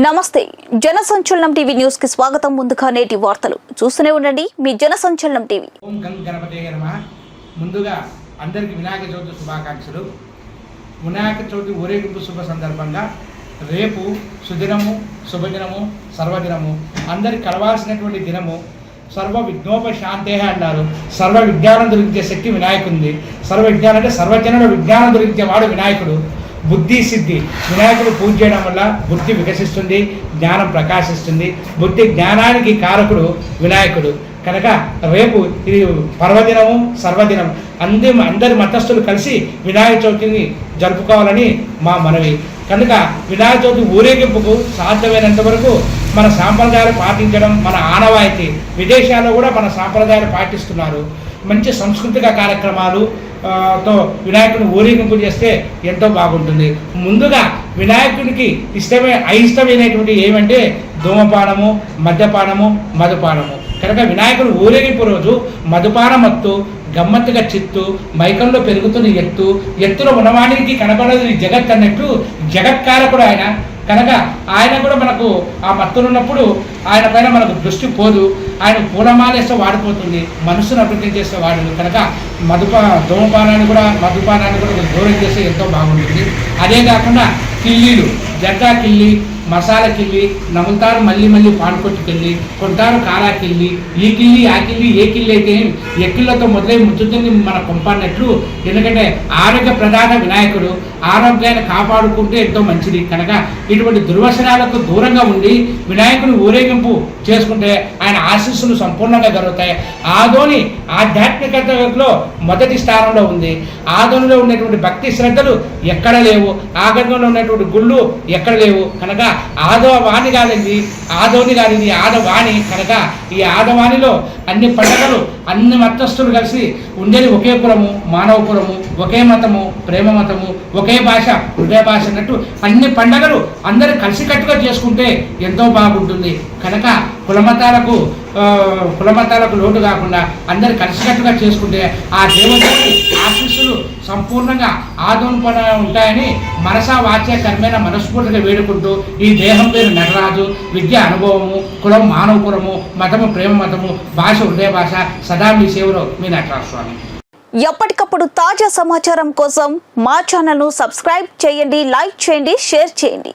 నమస్తే జనసంచలనం TV news కి స్వాగతం. ముందుగా నేటి వార్తలు చూస్తూనే ఉండండి మీ జనసంచలనం టీవీ. ఓం గం గణపతయే నమః. ముందుగా అందరికి వినాయక చవితి శుభాకాంక్షలు. వినాయక చవితి ఊరేగింపు శుభ సందర్భంగా రేపు సుదినము, శుభదినము, సర్వదినము, అందరికి కలవాల్సినటువంటి దినము. సర్వ విఘ్నోపశాంతే అన్నారు. సర్వ విజ్ఞానం దొరికించే శక్తి వినాయకుంది. సర్వ విజ్ఞానం అంటే సర్వజనుల విజ్ఞానం దొరికించే వాడు వినాయకుడు. బుద్ధి సిద్ధి వినాయకుడు పూజ చేయడం వల్ల బుద్ధి వికసిస్తుంది, జ్ఞానం ప్రకాశిస్తుంది. బుద్ధి జ్ఞానానికి కారకుడు వినాయకుడు కనుక రేపు ఇది పర్వదినము, సర్వదినం. అందరి మతస్థులు కలిసి వినాయక చవితిని జరుపుకోవాలని మా మనవి. కనుక వినాయక చవితి ఊరేగింపుకు సాధ్యమైనంత వరకు మన సాంప్రదాయాలు పాటించడం మన ఆనవాయితీ. విదేశాల్లో కూడా మన సాంప్రదాయాలు పాటిస్తున్నారు. మంచి సాంస్కృతిక కార్యక్రమాలు తో వినాయకుడిని ఊరేగింపు చేస్తే ఎంతో బాగుంటుంది. ముందుగా వినాయకునికి అయిష్టమైనటువంటి ఏమంటే ధూమపానము, మద్యపానము, మధుపానము. కనుక వినాయకుడు ఊరేగింపు రోజు మధుపాన మత్తు, గమ్మత్తుగా చిత్తు, మైకంలో పెరుగుతున్న ఎత్తులో ఉన్నవానికి కనబడదు జగత్ అన్నట్టు జగత్కారకుడు ఆయన. కనుక ఆయన కూడా మనకు ఆ మత్తులున్నప్పుడు ఆయన పైన మనకు దృష్టి పోదు. ఆయన పూలమాలేస్తే వాడిపోతుంది, మనసును అభివృద్ధి చేస్తే వాడు. కనుక ధూమపానాన్ని కూడా మధుపానాన్ని కూడా దూరం చేస్తే ఎంతో బాగుంటుంది. అదే కాకుండా కిల్లీలు, జగ్గా కిల్లి, మసాలా కిల్లి నములుతారు, మళ్ళీ పానుకొట్టుకెళ్ళి కొంటారు, కారా కిల్లి, ఈ కిల్లి ఆ కిల్లి. ఏ కిల్లి అయితే ఎక్కిళ్ళతో మొదలై ముచ్చుతుంది మన కొంపన్నట్లు. ఎందుకంటే ఆరోగ్య ప్రధాన వినాయకుడు, ఆరోగ్యాన్ని కాపాడుకుంటే ఎంతో మంచిది. కనుక ఇటువంటి దుర్వచనాలకు దూరంగా ఉండి వినాయకుని ఊరేగింపు చేసుకుంటే ఆయన ఆశీస్సులు సంపూర్ణంగా జరుగుతాయి. ఆదోని ఆధ్యాత్మికతలో మొదటి స్థానంలో ఉంది. ఆదోనిలో ఉన్నటువంటి భక్తి శ్రద్ధలు ఎక్కడ లేవు, ఆగంలో ఉన్నటువంటి గుళ్ళు ఎక్కడ లేవు. కనుక ఆదవాణి కాదండి, ఆదోని కాదు, ఆదవాణి. కనుక ఈ ఆదవాణిలో అన్ని పండుగలు, అన్ని మతస్థులు కలిసి ఉండేది ఒకే కులము, మానవ కులము, ఒకే మతము, ప్రేమ మతము, ఒకే భాష, హృదయ భాష అన్నట్టు అన్ని పండుగలు అందరూ కలిసికట్టుగా చేసుకుంటే ఎంతో బాగుంటుంది. కనుక కులమతాలకు లోటు కాకుండా అందరు కలిసికట్టుగా చేసుకుంటే ఆ దేవతకి ఆశీస్సులు సంపూర్ణంగా ఆదోన్పన ఉంటాయని మనసా వాచ్య కర్మైన మనస్ఫూర్తిగా వేడుకుంటూ ఈ దేహం పేరు నటరాజు, విద్య అనుభవము, కులం మానవ కులము, మతము ప్రేమ మతము, భాష హృదయ భాష, సదా మీ సేవలో మీ నటరాజు స్వామి. ఎప్పటికప్పుడు తాజా సమాచారం కోసం మా ఛానల్ను సబ్స్క్రైబ్ చేయండి, లైక్ చేయండి, షేర్ చేయండి.